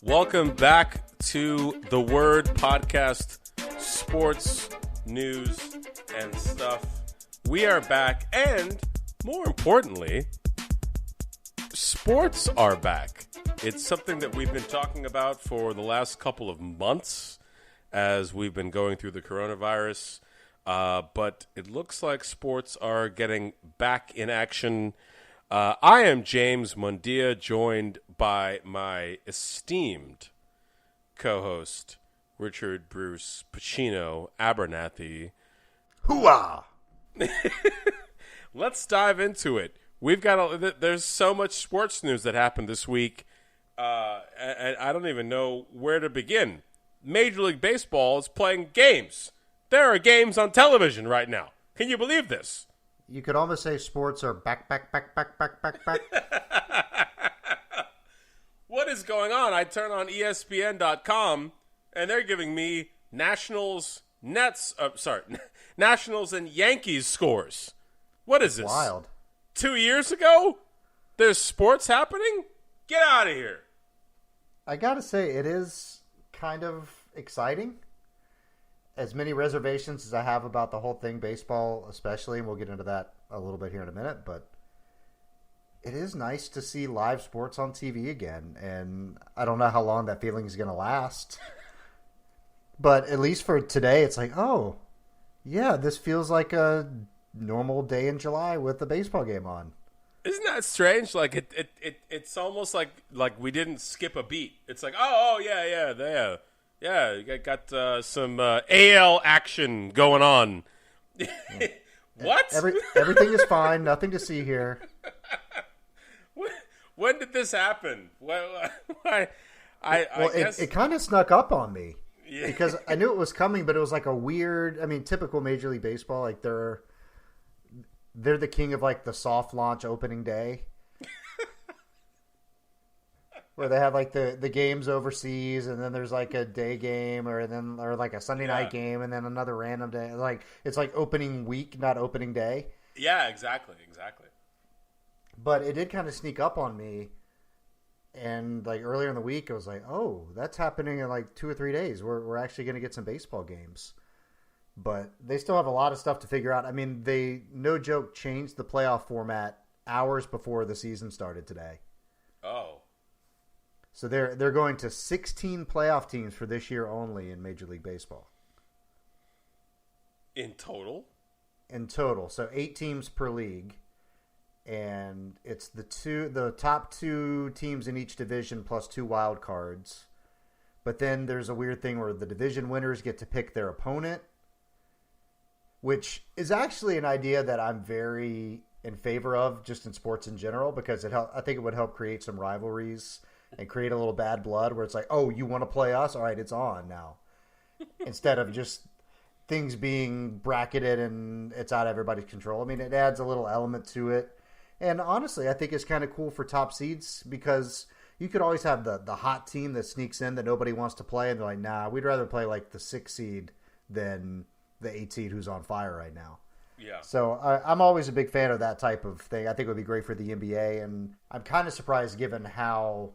Welcome back to the Word Podcast, sports, news, and stuff. We are back, and more importantly, sports are back. It's something that we've been talking about for the last couple of months as we've been going through the coronavirus, but it looks like sports are getting back in action. I am James Mundia, joined by my esteemed co-host, Richard Bruce Pacino Abernathy. Hooah! Let's dive into it. We've got there's so much sports news that happened this week, and I don't even know where to begin. Major League Baseball is playing games. There are games on television right now. Can you believe this? You could almost say sports are back. What is going on? I turn on ESPN.com, and they're giving me Nationals and Yankees scores. What is this? Wild. 2 years ago? There's sports happening? Get out of here. I gotta say, it is kind of exciting. As many reservations as I have about the whole thing, baseball especially, and we'll get into that a little bit here in a minute, but it is nice to see live sports on TV again, and I don't know how long that feeling is going to last. But at least for today, it's like, oh, yeah, this feels like a normal day in July with the baseball game on. Isn't that strange? Like it's almost like we didn't skip a beat. It's like, oh yeah. Yeah, you got some AL action going on. What? Everything is fine. Nothing to see here. When did this happen? I guess it kind of snuck up on me. Yeah. Because I knew it was coming, but it was like a weird. I mean, typical Major League Baseball. Like they're the king of like the soft launch opening day. Where they have like the games overseas, and then there's like a day game, or like a Sunday night game, and then another random day. Like it's like opening week, not opening day. Yeah, exactly. But it did kind of sneak up on me, and like earlier in the week, I was like, "Oh, that's happening in like 2 or 3 days. We're actually going to get some baseball games." But they still have a lot of stuff to figure out. I mean, they no joke changed the playoff format hours before the season started today. Oh. So they're going to 16 playoff teams for this year only in Major League Baseball. In total? In total. So 8 teams per league. And it's the top 2 teams in each division plus 2 wild cards. But then there's a weird thing where the division winners get to pick their opponent, which is actually an idea that I'm very in favor of just in sports in general, because I think it would help create some rivalries and create a little bad blood where it's like, oh, you want to play us? All right, it's on now. Instead of just things being bracketed and it's out of everybody's control. I mean, it adds a little element to it. And honestly, I think it's kind of cool for top seeds, because you could always have the hot team that sneaks in that nobody wants to play, and they're like, nah, we'd rather play like the 6 seed than the 8 seed who's on fire right now. Yeah. So I'm always a big fan of that type of thing. I think it would be great for the NBA, and I'm kind of surprised given how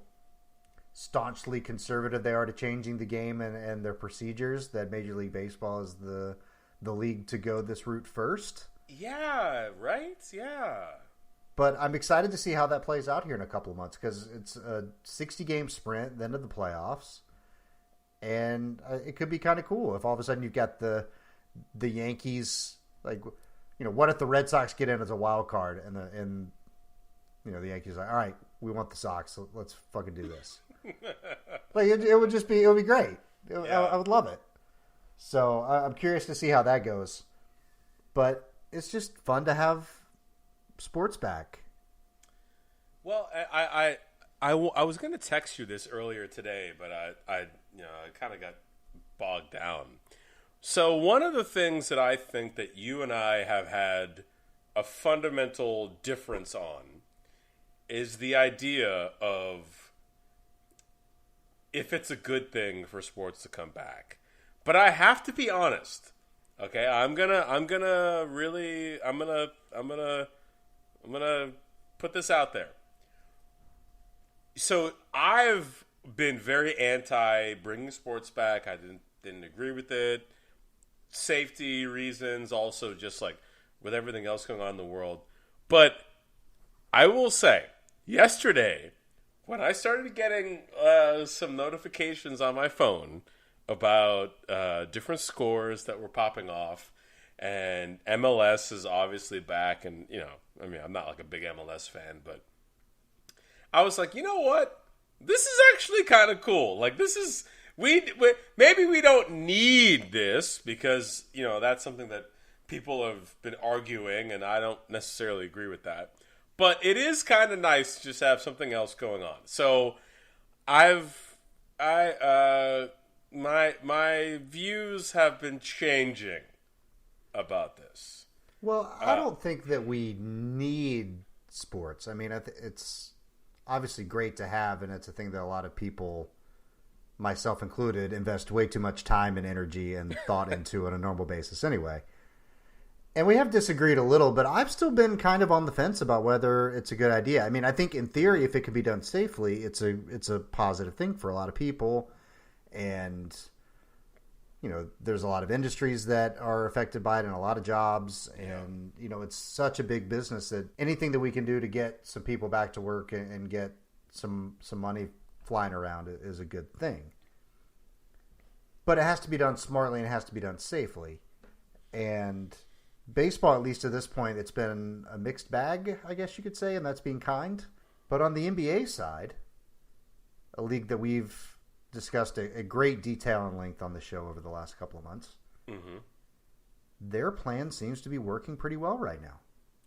staunchly conservative they are to changing the game and their procedures that Major League Baseball is the league to go this route first. Yeah, right? Yeah. But I'm excited to see how that plays out here in a couple of months, because it's a 60-game sprint, then to the playoffs. And it could be kind of cool if all of a sudden you've got the Yankees, like, you know, what if the Red Sox get in as a wild card and you know, the Yankees are like, all right, we want the Sox, so let's fucking do this. Like it would be great. I would love it. So I'm curious to see how that goes. But it's just fun to have sports back. Well, I was going to text you this earlier today, but I kind of got bogged down. So one of the things that I think that you and I have had a fundamental difference on is the idea of if it's a good thing for sports to come back. But I have to be honest. Okay, I'm gonna put this out there. So I've been very anti bringing sports back. I didn't agree with it. Safety reasons, also just like with everything else going on in the world. But I will say, yesterday, when I started getting some notifications on my phone about different scores that were popping off, and MLS is obviously back, and I mean, I'm not like a big MLS fan, but I was like, you know what? This is actually kind of cool. Like, this is maybe we don't need this because that's something that people have been arguing, and I don't necessarily agree with that. But it is kind of nice to just have something else going on. So my views have been changing about this. Well, I don't think that we need sports. I mean, it's obviously great to have, and it's a thing that a lot of people, myself included, invest way too much time and energy and thought into on a normal basis anyway. And we have disagreed a little, but I've still been kind of on the fence about whether it's a good idea. I mean, I think in theory, if it could be done safely, it's a positive thing for a lot of people. And, there's a lot of industries that are affected by it and a lot of jobs. And, it's such a big business that anything that we can do to get some people back to work and get some money flying around is a good thing. But it has to be done smartly and it has to be done safely. And baseball, at least to this point, it's been a mixed bag, I guess you could say, and that's being kind. But on the NBA side, a league that we've discussed a great detail and length on the show over the last couple of months, their plan seems to be working pretty well right now.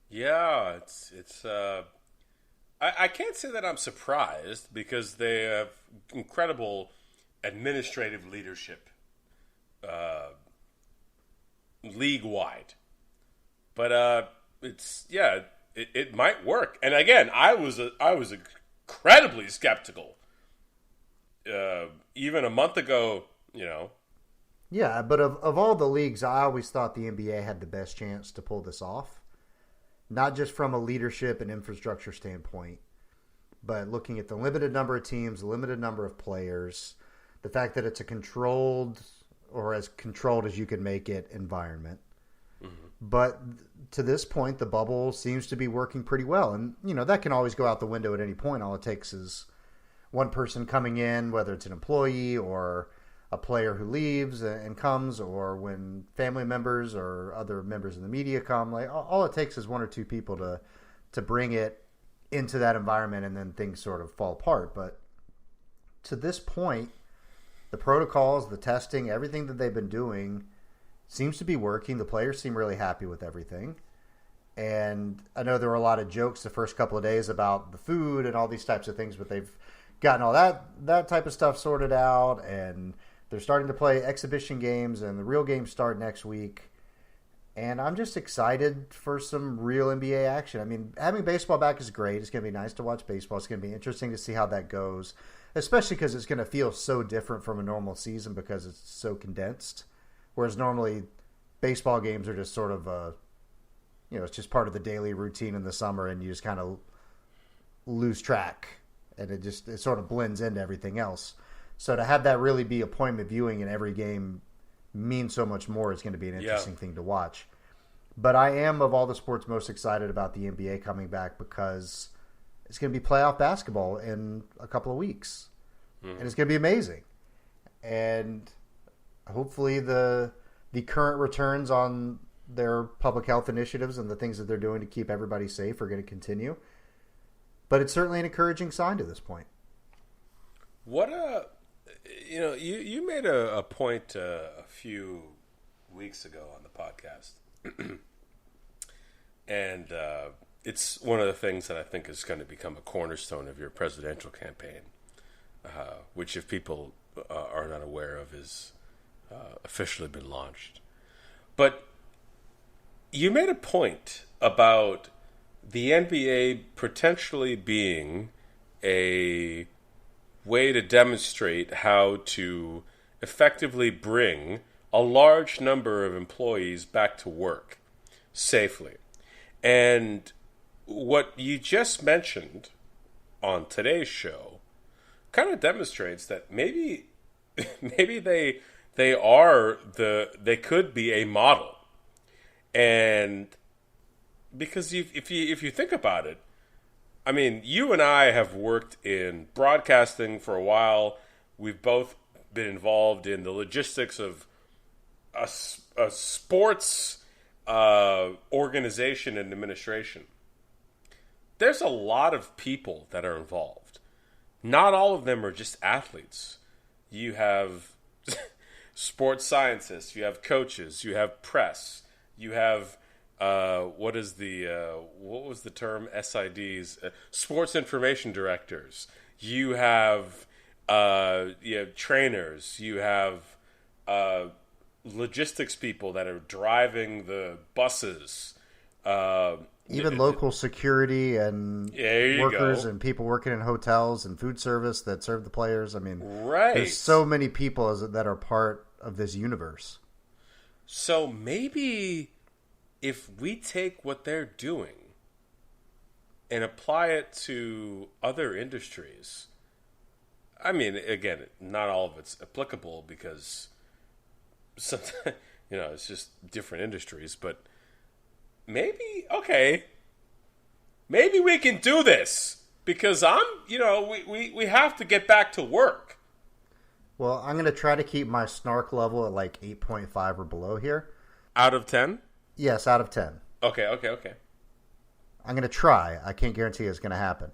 Yeah, it's. I can't say that I'm surprised because they have incredible administrative leadership, league-wide. But it might work. And again, I was incredibly skeptical. Even a month ago, Yeah, but of all the leagues, I always thought the NBA had the best chance to pull this off. Not just from a leadership and infrastructure standpoint, but looking at the limited number of teams, the limited number of players, the fact that it's a controlled, or as controlled as you can make it, environment. But to this point, the bubble seems to be working pretty well. And, that can always go out the window at any point. All it takes is one person coming in, whether it's an employee or a player who leaves and comes, or when family members or other members of the media come. Like, all it takes is one or two people to bring it into that environment, and then things sort of fall apart. But to this point, the protocols, the testing, everything that they've been doing seems to be working. The players seem really happy with everything. And I know there were a lot of jokes the first couple of days about the food and all these types of things, but they've gotten all that type of stuff sorted out, and they're starting to play exhibition games, and the real games start next week. And I'm just excited for some real NBA action. I mean, having baseball back is great. It's going to be nice to watch baseball. It's going to be interesting to see how that goes, especially because it's going to feel so different from a normal season because it's so condensed. Whereas normally baseball games are just sort of it's just part of the daily routine in the summer, and you just kind of lose track, and it sort of blends into everything else. So to have that really be appointment viewing in every game means so much more. It's going to be an interesting thing to watch. But I am, of all the sports, most excited about the NBA coming back because it's going to be playoff basketball in a couple of weeks. And it's going to be amazing. And hopefully the current returns on their public health initiatives and the things that they're doing to keep everybody safe are going to continue. But it's certainly an encouraging sign to this point. You made a point a few weeks ago on the podcast, and it's one of the things that I think is going to become a cornerstone of your presidential campaign, which, if people are not aware of, is officially been launched. But you made a point about the NBA potentially being a way to demonstrate how to effectively bring a large number of employees back to work safely. And what you just mentioned on today's show kind of demonstrates that maybe maybe they could be a model. And because if you think about it, I mean, you and I have worked in broadcasting for a while. We've both been involved in the logistics of a sports organization and administration. There's a lot of people that are involved. Not all of them are just athletes. You have sports scientists, you have coaches, you have press, you have what was the term? SIDs, sports information directors. You have trainers. You have logistics people that are driving the buses. Even local security and workers and people working in hotels and food service that serve the players. I mean, there's so many people that are part of this universe. So maybe if we take what they're doing and apply it to other industries, I mean, again, not all of it's applicable because sometimes, it's just different industries, but maybe we can do this because we have to get back to work. Well, I'm going to try to keep my snark level at like 8.5 or below here. Out of 10? Yes, out of 10. Okay. I'm going to try. I can't guarantee it's going to happen.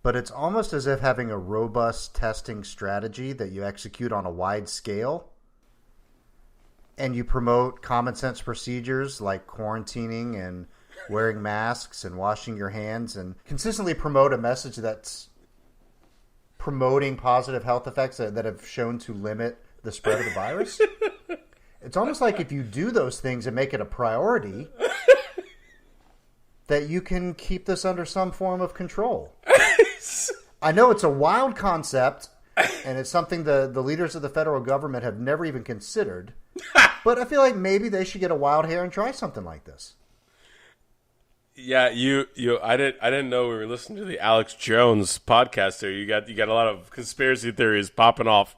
But it's almost as if having a robust testing strategy that you execute on a wide scale and you promote common sense procedures like quarantining and wearing masks and washing your hands and consistently promote a message that's promoting positive health effects that have shown to limit the spread of the virus. It's almost like if you do those things and make it a priority, that you can keep this under some form of control. I know it's a wild concept, and it's something the leaders of the federal government have never even considered. But I feel like maybe they should get a wild hair and try something like this. Yeah, I didn't know we were listening to the Alex Jones podcast there. You got a lot of conspiracy theories popping off.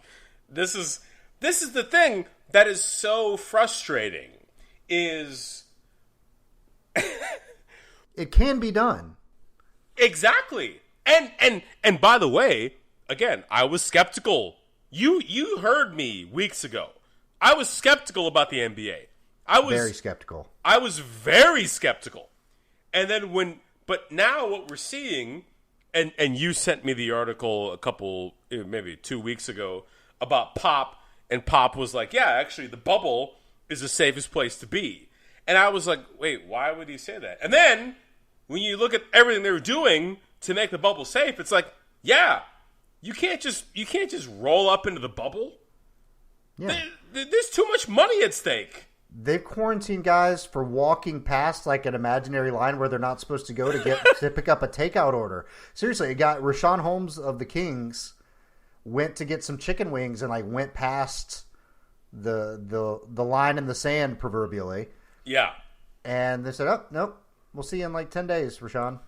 This is the thing that is so frustrating is it can be done. Exactly. And by the way, again, I was skeptical. You heard me weeks ago. I was skeptical about the NBA. Very skeptical. I was very skeptical. And then but now what we're seeing, and you sent me the article a couple, maybe 2 weeks ago about Pop, and Pop was like, yeah, actually the bubble is the safest place to be. And I was like, wait, why would he say that? And then when you look at everything they were doing to make the bubble safe, it's like, yeah, you can't just roll up into the bubble. Yeah. There's too much money at stake. They've quarantined guys for walking past like an imaginary line where they're not supposed to go to pick up a takeout order. Seriously, a guy, Rashawn Holmes of the Kings, went to get some chicken wings and like went past the line in the sand proverbially. Yeah. And they said, "Oh, nope. We'll see you in like 10 days, Rashawn."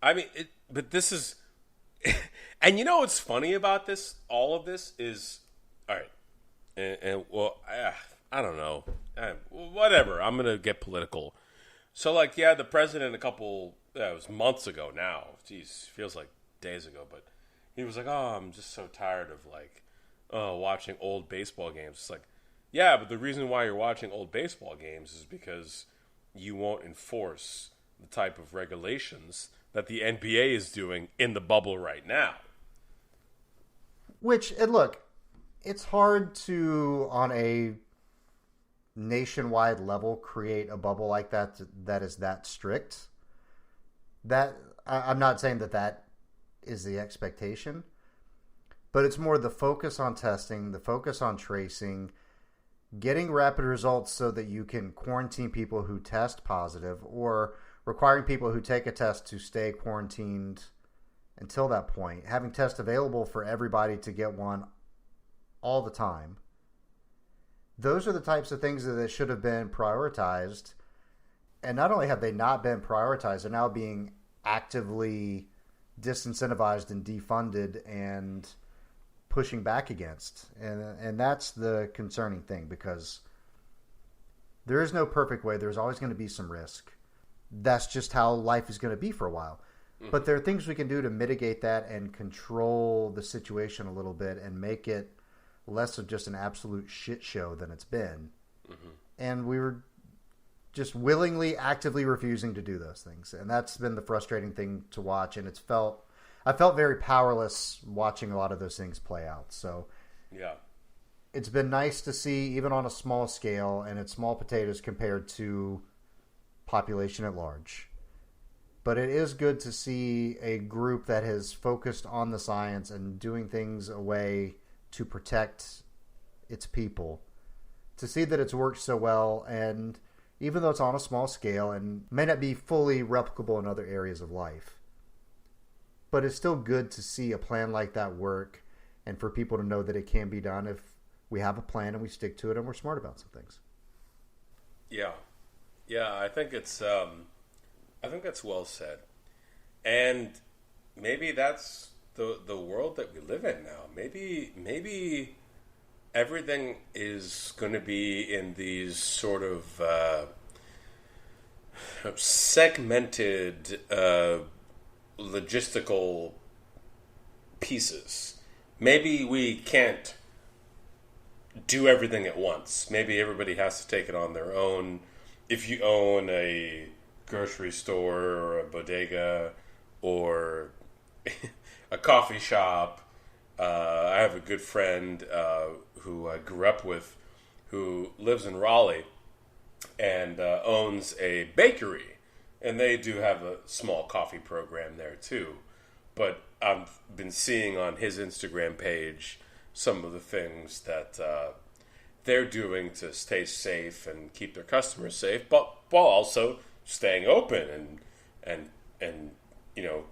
I mean, but this is and you know what's funny about this? All of this is all right. And well, I don't know. Whatever. I'm going to get political. So, like, yeah, the president it was months ago now. Jeez, feels like days ago. But he was like, oh, I'm just so tired of, like, watching old baseball games. It's like, yeah, but the reason why you're watching old baseball games is because you won't enforce the type of regulations that the NBA is doing in the bubble right now. Which, and look, it's hard to, on a nationwide level, create a bubble like that is that strict. I'm not saying that is the expectation, but it's more the focus on testing, the focus on tracing, getting rapid results so that you can quarantine people who test positive or requiring people who take a test to stay quarantined until that point, having tests available for everybody to get one all the time. Those are the types of things that should have been prioritized. And not only have they not been prioritized, they're now being actively disincentivized and defunded and pushing back against. And that's the concerning thing, because there is no perfect way. There's always going to be some risk. That's just how life is going to be for a while. Mm-hmm. But there are things we can do to mitigate that and control the situation a little bit and make it less of just an absolute shit show than it's been. Mm-hmm. And we were just willingly, actively refusing to do those things. And that's been the frustrating thing to watch. And I felt very powerless watching a lot of those things play out. So yeah, it's been nice to see, even on a small scale, and it's small potatoes compared to population at large. But it is good to see a group that has focused on the science and doing things a way to protect its people, to see that it's worked so well. And even though it's on a small scale and may not be fully replicable in other areas of life, but it's still good to see a plan like that work, and for people to know that it can be done if we have a plan and we stick to it and we're smart about some things. Yeah, I think it's I think that's well said. And maybe that's the world that we live in now. Maybe everything is going to be in these sort of segmented logistical pieces. Maybe we can't do everything at once. Maybe everybody has to take it on their own. If you own a grocery store or a bodega or a coffee shop, I have a good friend who I grew up with who lives in Raleigh and owns a bakery. And they do have a small coffee program there too. But I've been seeing on his Instagram page some of the things that they're doing to stay safe and keep their customers safe, but while also staying open and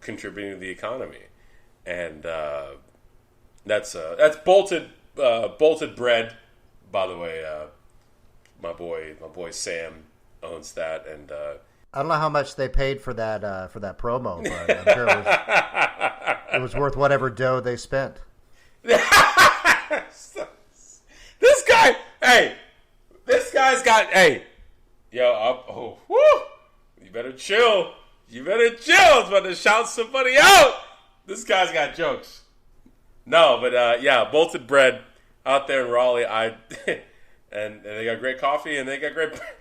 contributing to the economy. And that's bolted bread, by the way. My boy Sam owns that, and I don't know how much they paid for that promo, but I'm sure it was worth whatever dough they spent. This guy's got, you better chill. I was about to shout somebody out. This guy's got jokes. No, but bolted bread out there in Raleigh. And they got great coffee and they got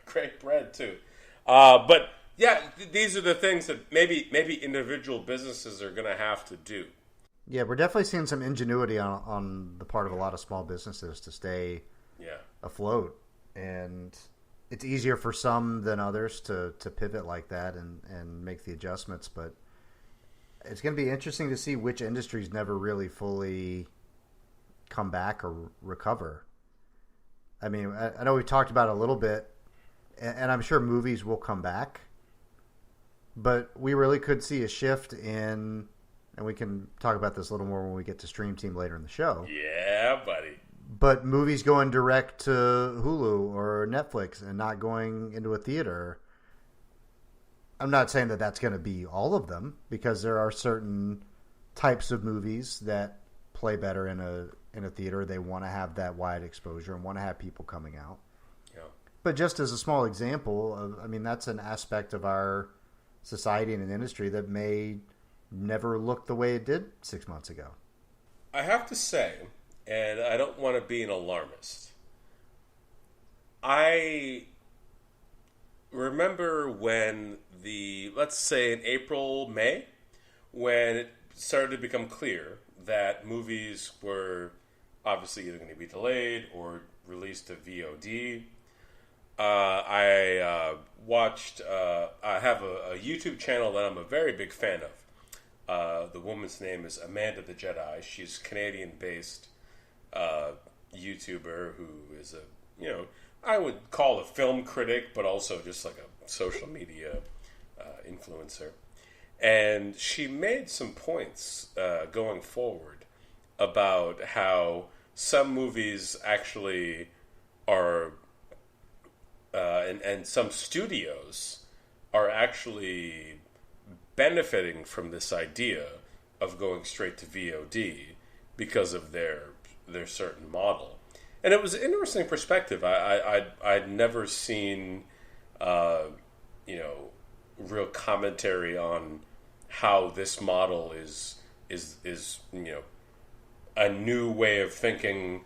great bread too. But yeah, these are the things that maybe individual businesses are going to have to do. Yeah, we're definitely seeing some ingenuity on the part of a lot of small businesses to stay afloat. And it's easier for some than others to pivot like that and make the adjustments. But it's going to be interesting to see which industries never really fully come back or recover. I mean, I know we talked about it a little bit, and I'm sure movies will come back. But we really could see a shift in, and we can talk about this a little more when we get to Stream Team later in the show. Yeah, buddy. But movies going direct to Hulu or Netflix and not going into a theater. I'm not saying that that's going to be all of them, because there are certain types of movies that play better in a theater. They want to have that wide exposure and want to have people coming out. Yeah. But just as a small example, that's an aspect of our society and an industry that may never look the way it did 6 months ago. I have to say, and I don't want to be an alarmist, I remember when let's say in April, May, when it started to become clear that movies were obviously either going to be delayed or released to VOD. I watched, I have a YouTube channel that I'm a very big fan of. The woman's name is Amanda the Jedi. She's a Canadian-based YouTuber who is I would call a film critic, but also just like a social media influencer. And she made some points going forward about how some movies actually are, and some studios are actually benefiting from this idea of going straight to VOD because of their certain model. And it was an interesting perspective. I'd never seen, real commentary on how this model is a new way of thinking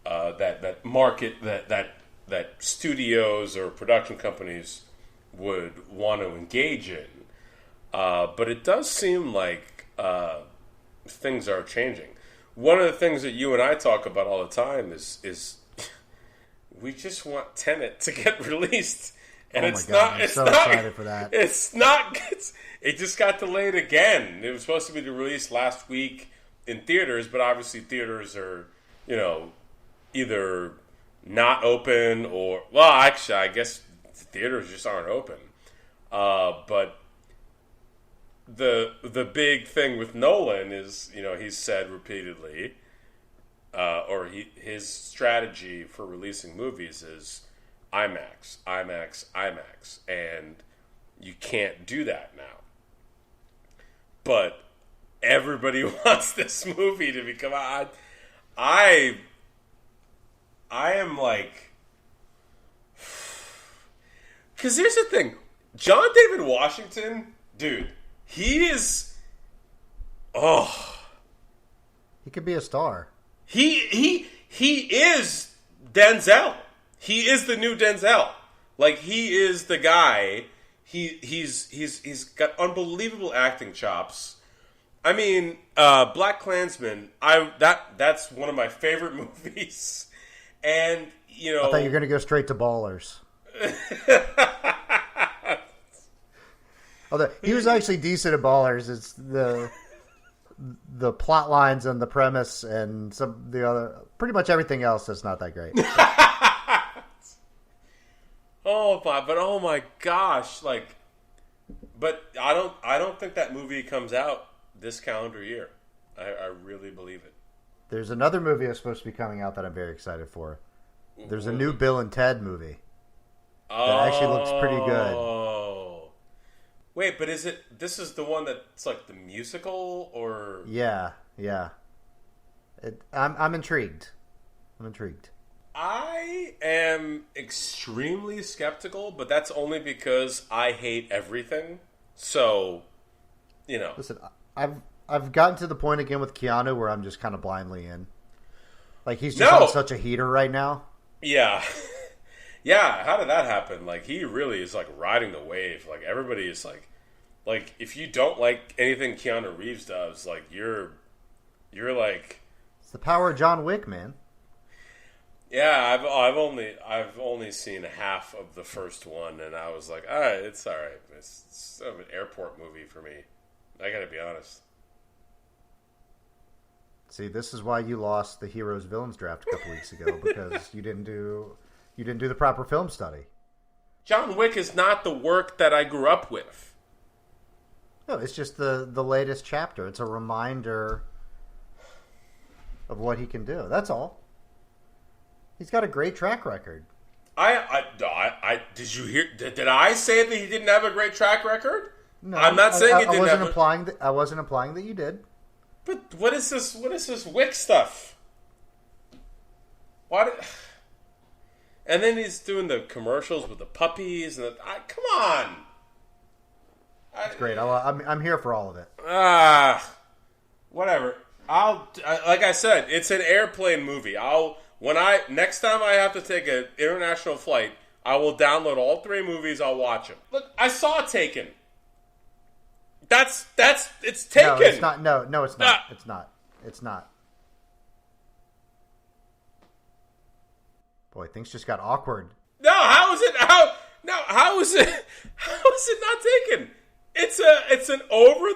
that market that studios or production companies would want to engage in. But it does seem like things are changing. One of the things that you and I talk about all the time is we just want Tenet to get released, and I'm so excited for that. It's not. It just got delayed again. It was supposed to be released last week in theaters, but obviously theaters are, either not open or actually, I guess theaters just aren't open. But the big thing with Nolan is, he's said repeatedly, his strategy for releasing movies is IMAX, IMAX, IMAX, and you can't do that now. But everybody wants this movie to become out. I am like, because here's the thing, John David Washington, dude. He is, he could be a star. He is Denzel. He is the new Denzel. Like, he is the guy. He's got unbelievable acting chops. I mean, Black Klansman. That's one of my favorite movies. And I thought you were going to go straight to Ballers. Although he was actually decent at Ballers. It's the plot lines and the premise and pretty much everything else that's not that great. Oh my gosh, but I don't think that movie comes out this calendar year. I really believe it. There's another movie that's supposed to be coming out that I'm very excited for. There's a new Bill and Ted movie that actually looks pretty good. Wait, but this is the one that's like the musical, or? Yeah. I'm intrigued. I am extremely skeptical, but that's only because I hate everything. So, Listen, I've gotten to the point again with Keanu where I'm just kind of blindly in. Like, he's just on such a heater right now. Yeah. Yeah, how did that happen? Like, he really is, like, riding the wave. Like, everybody is, like, if you don't like anything Keanu Reeves does, like, you're like... It's the power of John Wick, man. Yeah, I've only seen half of the first one, and I was like, it's all right. It's sort of an airport movie for me. I gotta be honest. See, this is why you lost the Heroes Villains draft a couple weeks ago, because you didn't do the proper film study. John Wick is not the work that I grew up with. No, it's just the latest chapter. It's a reminder of what he can do. That's all. He's got a great track record. Did you hear? Did I say that he didn't have a great track record? No, I'm not saying he didn't. I wasn't implying that you did. But what is this? What is this Wick stuff? And then he's doing the commercials with the puppies and come on. It's great. I'm here for all of it. Whatever. Like I said, it's an airplane movie. Next time I have to take an international flight, I will download all 3 movies. I'll watch them. Look, I saw Taken. It's Taken. No, it's not. No, it's not. It's not. Boy, things just got awkward. No, how is it? How is it not Taken? It's an over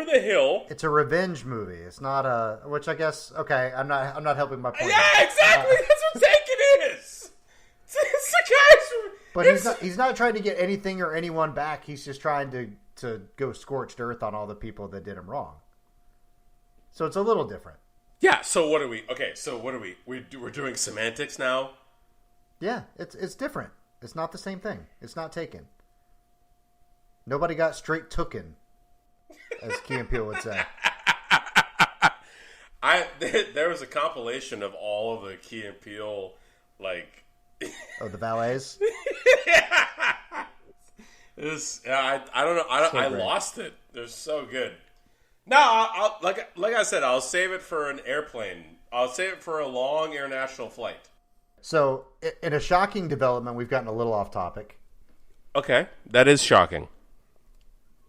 the hill. It's a revenge movie. It's not which I guess. Okay, I'm not helping my point. Yeah, exactly. That's what Taken is. It's the guy's. But he's not trying to get anything or anyone back. He's just trying to go scorched earth on all the people that did him wrong. So it's a little different. Yeah. So what are we? Okay. So what are we? We're doing semantics now. Yeah, it's different. It's not the same thing. It's not Taken. Nobody got straight tooken, as Key and Peele would say. There was a compilation of all of the Key and Peele, like, Oh, the valets. I don't know. I lost it. They're so good. No, like I said, I'll save it for an airplane. I'll save it for a long international flight. So, in a shocking development, we've gotten a little off topic. Okay, that is shocking.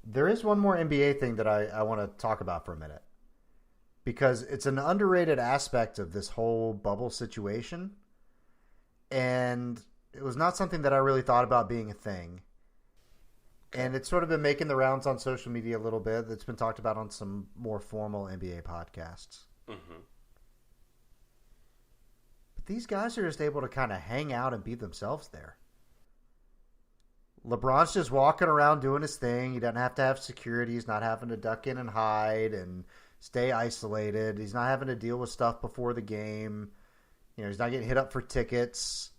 There is one more NBA thing that I want to talk about for a minute. Because it's an underrated aspect of this whole bubble situation. And it was not something that I really thought about being a thing. And it's sort of been making the rounds on social media a little bit. It's been talked about on some more formal NBA podcasts. Mm-hmm. But these guys are just able to kind of hang out and be themselves there. LeBron's just walking around doing his thing. He doesn't have to have security. He's not having to duck in and hide and stay isolated. He's not having to deal with stuff before the game. He's not getting hit up for tickets.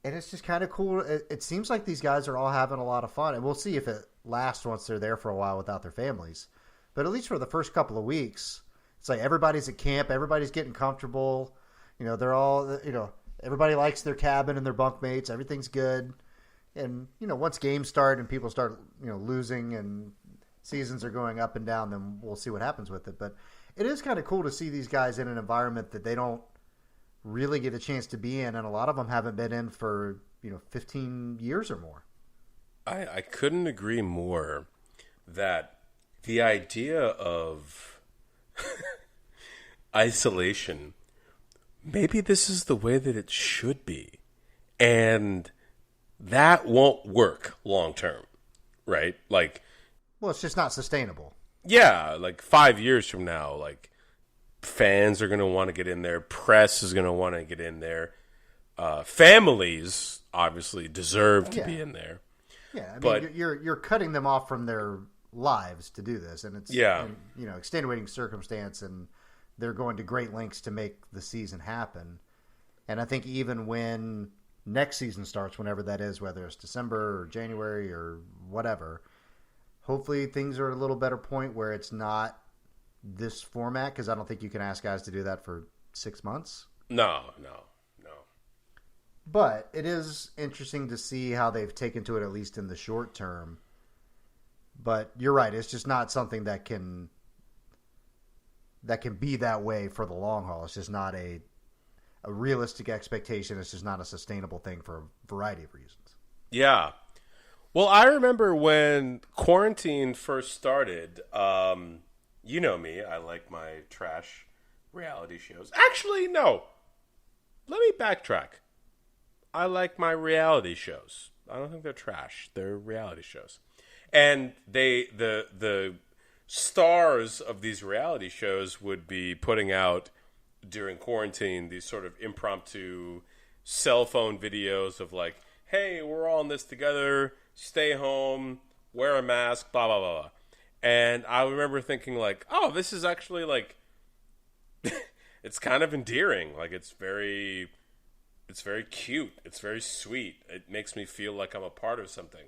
And it's just kind of cool. It seems like these guys are all having a lot of fun. And we'll see if it lasts once they're there for a while without their families. But at least for the first couple of weeks, it's like everybody's at camp. Everybody's getting comfortable. They're all, everybody likes their cabin and their bunkmates. Everything's good. And, once games start and people start, losing and seasons are going up and down, then we'll see what happens with it. But it is kind of cool to see these guys in an environment that they don't really get a chance to be in, and a lot of them haven't been in for 15 years or more. I couldn't agree more that the idea of isolation, maybe this is the way that it should be, and that won't work long term, right? Like, well, it's just not sustainable. Yeah, like 5 years from now, like, fans are going to want to get in there. Press is going to want to get in there. Families obviously deserve to be in there. Yeah, I mean, you're cutting them off from their lives to do this, and it's extenuating circumstance, and they're going to great lengths to make the season happen. And I think even when next season starts, whenever that is, whether it's December or January or whatever, hopefully things are at a little better point where it's not this format, because I don't think you can ask guys to do that for 6 months. No. But it is interesting to see how they've taken to it, at least in the short term. But you're right, it's just not something that can be that way for the long haul. It's just not a realistic expectation. It's just not a sustainable thing for a variety of reasons. Yeah. Well, I remember when quarantine first started, you know me, I like my trash reality shows. Actually, no. Let me backtrack. I like my reality shows. I don't think they're trash. They're reality shows. And the stars of these reality shows would be putting out during quarantine these sort of impromptu cell phone videos of like, hey, we're all in this together, stay home, wear a mask, blah, blah, blah, blah. And I remember thinking like, oh, this is actually like, it's kind of endearing. Like it's very cute. It's very sweet. It makes me feel like I'm a part of something.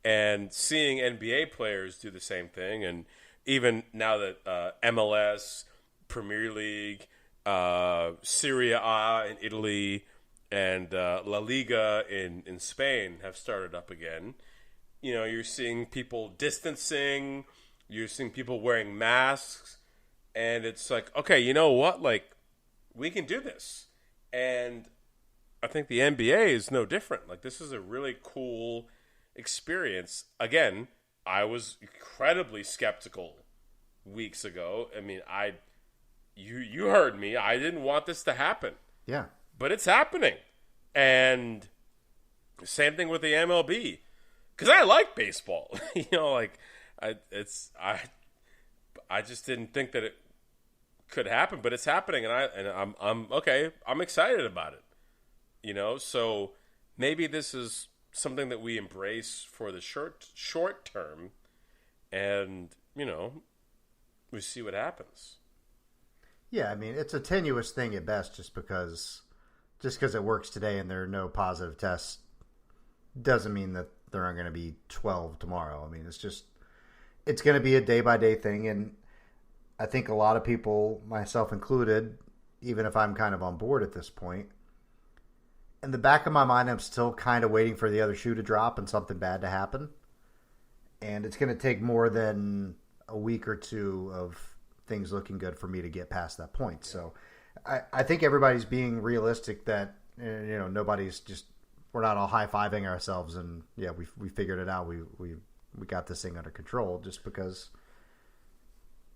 And seeing NBA players do the same thing, and even now that MLS, Premier League, Serie A in Italy, and La Liga in Spain have started up again, you're seeing people distancing, you're seeing people wearing masks, and it's like, okay, you know what? Like, we can do this. And I think the NBA is no different. Like, this is a really cool experience. Again, I was incredibly skeptical weeks ago. I mean, you heard me. I didn't want this to happen. Yeah. But it's happening. And same thing with the MLB. Because I like baseball. I just didn't think that it could happen, but it's happening, and I'm okay. I'm excited about it. So maybe this is something that we embrace for the short term, and we see what happens. Yeah, I mean, it's a tenuous thing at best, just because it works today and there are no positive tests doesn't mean that there aren't going to be 12 tomorrow. I mean, it's going to be a day by day thing, and I think a lot of people, myself included, even if I'm kind of on board at this point, in the back of my mind, I'm still kind of waiting for the other shoe to drop and something bad to happen. And it's going to take more than a week or two of things looking good for me to get past that point. So I think everybody's being realistic that, nobody's just, we're not all high-fiving ourselves and, yeah, we figured it out. We got this thing under control, just because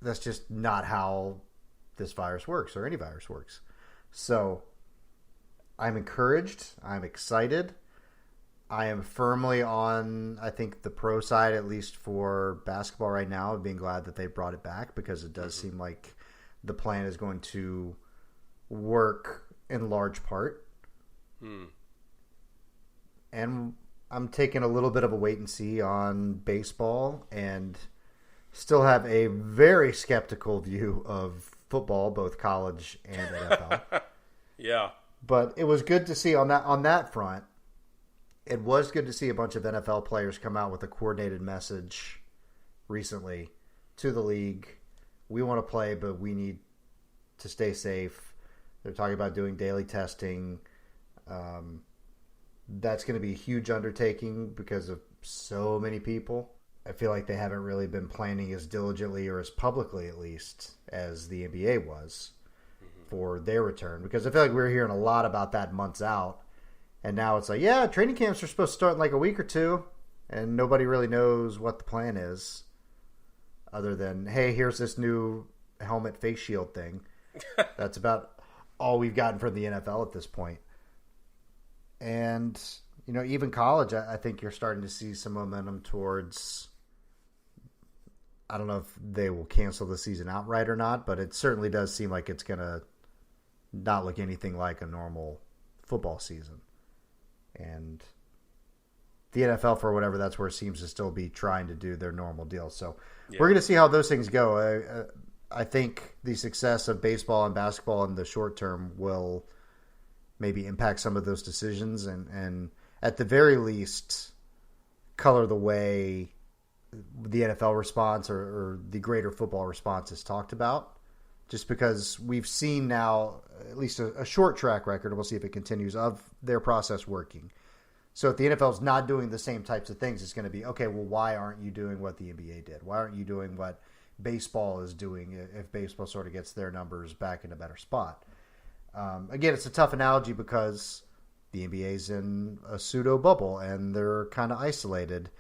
that's just not how this virus works, or any virus works. So I'm encouraged. I'm excited. I am firmly on, I think, the pro side, at least for basketball right now, of being glad that they brought it back, because it does seem like the plan is going to work in large part. And I'm taking a little bit of a wait and see on baseball, and still have a very skeptical view of football, both college and NFL. Yeah. But it was good to see on that front. It was good to see a bunch of NFL players come out with a coordinated message recently to the league. We want to play, but we need to stay safe. They're talking about doing daily testing. That's going to be a huge undertaking because of so many people. I feel like they haven't really been planning as diligently, or as publicly at least, as the NBA was for their return. Because I feel like we were hearing a lot about that months out. And now it's like, yeah, training camps are supposed to start in like a week or two. And nobody really knows what the plan is. Other than, hey, here's this new helmet face shield thing. That's about all we've gotten from the NFL at this point. And, even college, I think you're starting to see some momentum towards, I don't know if they will cancel the season outright or not, but it certainly does seem like it's going to not look anything like a normal football season. And the NFL, for whatever that's worth, seems to still be trying to do their normal deal. So we're going to see how those things go. I think the success of baseball and basketball in the short term will maybe impact some of those decisions, and at the very least color the way the NFL response or the greater football response is talked about. Just because we've seen now at least a short track record, and we'll see if it continues, of their process working. So if the NFL is not doing the same types of things, it's going to be, okay, well, why aren't you doing what the NBA did? Why aren't you doing what baseball is doing if baseball sort of gets their numbers back in a better spot? Again, it's a tough analogy because the NBA's in a pseudo bubble and they're kind of isolated.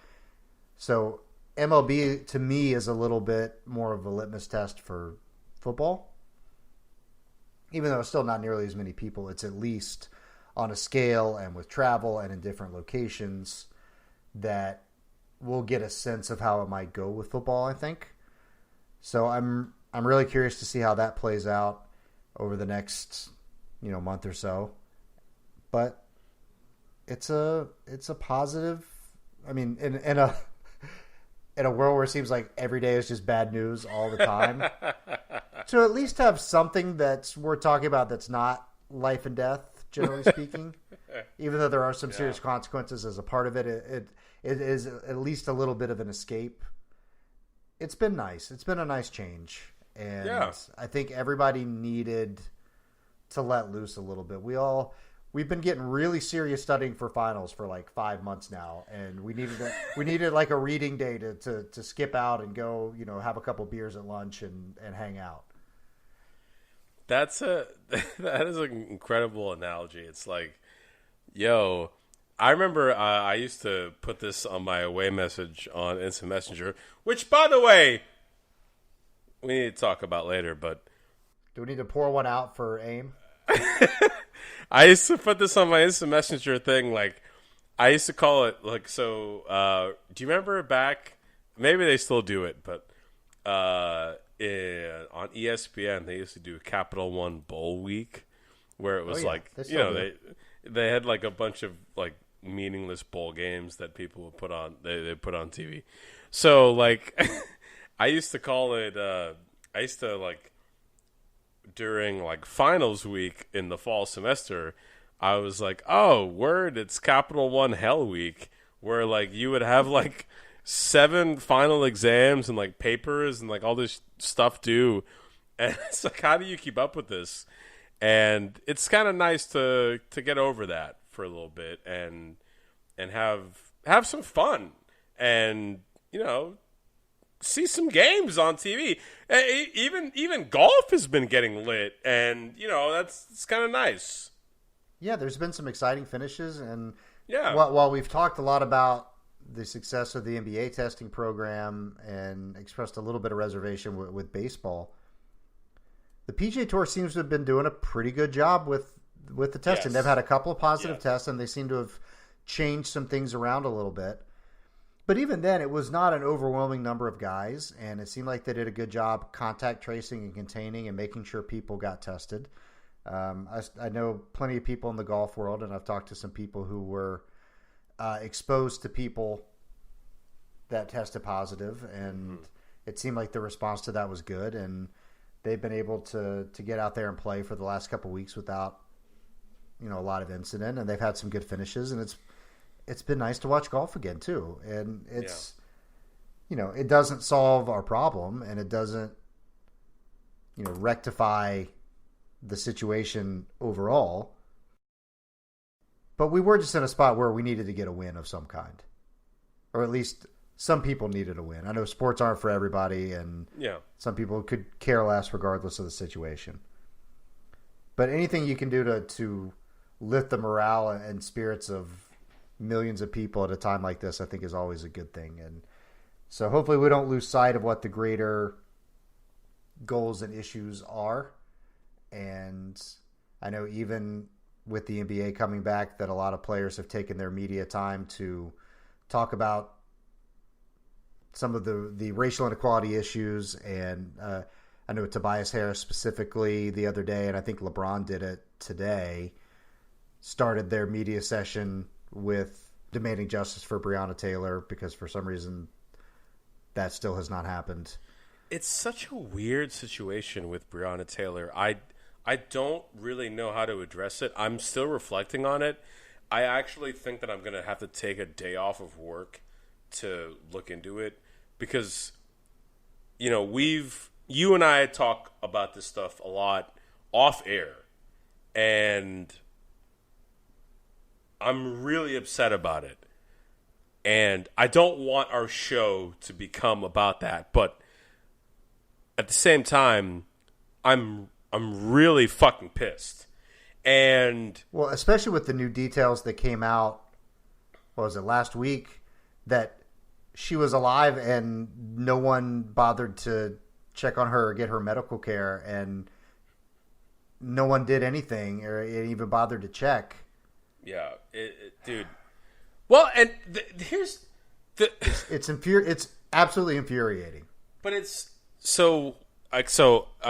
So MLB, to me, is a little bit more of a litmus test for football. Even though it's still not nearly as many people, it's at least on a scale and with travel and in different locations that we'll get a sense of how it might go with football, I think. So I'm really curious to see how that plays out over the next month or so. But it's a positive. I mean, in a world where it seems like every day is just bad news all the time, to at least have something that's worth talking about that's not life and death, generally speaking, even though there are some serious consequences as a part of it, it is at least a little bit of an escape. It's been nice. It's been a nice change. And I think everybody needed to let loose a little bit. We've been getting really serious studying for finals for like 5 months now, and we needed like a reading day to skip out and go, have a couple beers at lunch and hang out. That is an incredible analogy. It's like, I remember I used to put this on my away message on Instant Messenger, which, by the way, we need to talk about later, but... Do we need to pour one out for AIM? I used to put this on my Instant Messenger thing, like, I used to call it, like, so, do you remember back, maybe they still do it, but on ESPN, they used to do Capital One Bowl Week, where it was they had, like, a bunch of, like, meaningless bowl games that people would put on, they put on TV. So, like, I used to call it, during like finals week in the fall semester, I was like, oh, word, it's Capital One Hell Week, where like you would have like 7 final exams and like papers and like all this stuff due, and it's like, how do you keep up with this? And it's kind of nice to get over that for a little bit and have some fun and see some games on TV. Even golf has been getting lit, and it's kind of nice. Yeah, there's been some exciting finishes, and yeah, while we've talked a lot about the success of the NBA testing program and expressed a little bit of reservation with baseball, the PGA Tour seems to have been doing a pretty good job with the testing. Yes. They've had a couple of positive tests, and they seem to have changed some things around a little bit. But even then, it was not an overwhelming number of guys, and it seemed like they did a good job contact tracing and containing and making sure people got tested. I know plenty of people in the golf world, and I've talked to some people who were exposed to people that tested positive, and it seemed like the response to that was good, and they've been able to get out there and play for the last couple of weeks without a lot of incident, and they've had some good finishes, and it's been nice to watch golf again too. And it's it doesn't solve our problem, and it doesn't rectify the situation overall, but we were just in a spot where we needed to get a win of some kind, or at least some people needed a win. I know sports aren't for everybody, and some people could care less regardless of the situation. But anything you can do to lift the morale and spirits of millions of people at a time like this, I think is always a good thing. And so hopefully we don't lose sight of what the greater goals and issues are. And I know even with the NBA coming back, that a lot of players have taken their media time to talk about some of the racial inequality issues. And I know Tobias Harris specifically the other day, and I think LeBron did it today, started their media session with demanding justice for Breonna Taylor, because for some reason that still has not happened. It's such a weird situation with Breonna Taylor. I don't really know how to address it. I'm still reflecting on it. I actually think that I'm going to have to take a day off of work to look into it, because you and I talk about this stuff a lot off air, and I'm really upset about it. And I don't want our show to become about that, but at the same time, I'm really fucking pissed. And well, especially with the new details that came out, what was it, last week, that she was alive and no one bothered to check on her or get her medical care, and no one did anything or even bothered to check. Yeah, dude. Well, and here's the it's absolutely infuriating. But it's so I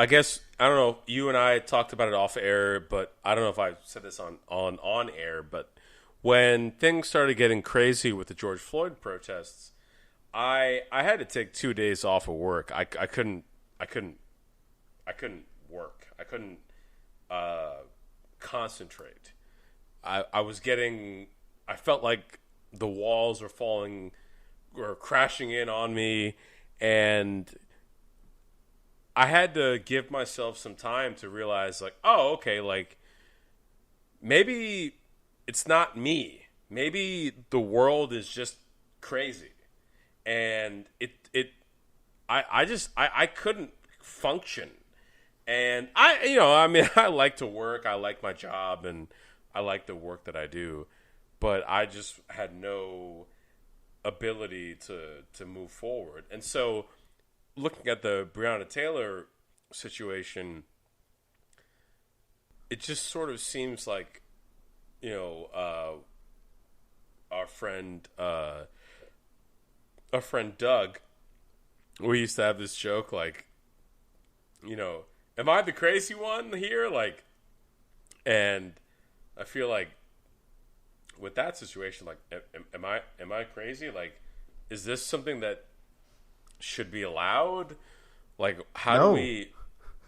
guess, I don't know, you and I talked about it off air, but I don't know if I said this on air, but when things started getting crazy with the George Floyd protests, I had to take 2 days off of work. I couldn't work. I couldn't concentrate. I felt like the walls were falling or crashing in on me, and I had to give myself some time to realize, like, oh, okay, like, maybe it's not me. Maybe the world is just crazy. And I couldn't function. And I like to work. I like my job, and I like the work that I do. But I just had no ability to move forward. And so, looking at the Breonna Taylor situation, it just sort of seems like, our friend Doug, we used to have this joke, like, am I the crazy one here? Like, and I feel like with that situation, like, am I crazy? Like, is this something that should be allowed? Like, how do we?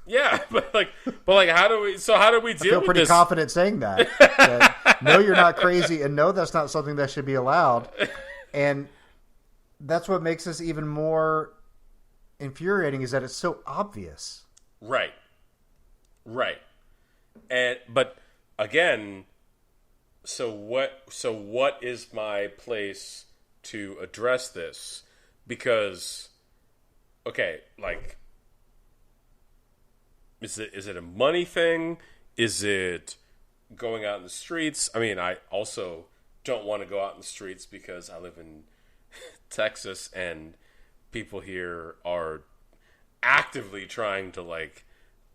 Yeah, but how do we? So how do we deal with this? I feel pretty confident saying that. No, you're not crazy, and no, that's not something that should be allowed. And that's what makes this even more infuriating is that it's so obvious. Right. But again, so what is my place to address this? Because okay, like is it a money thing? Is it going out in the streets? I mean, I also don't want to go out in the streets because I live in Texas and people here are actively trying to like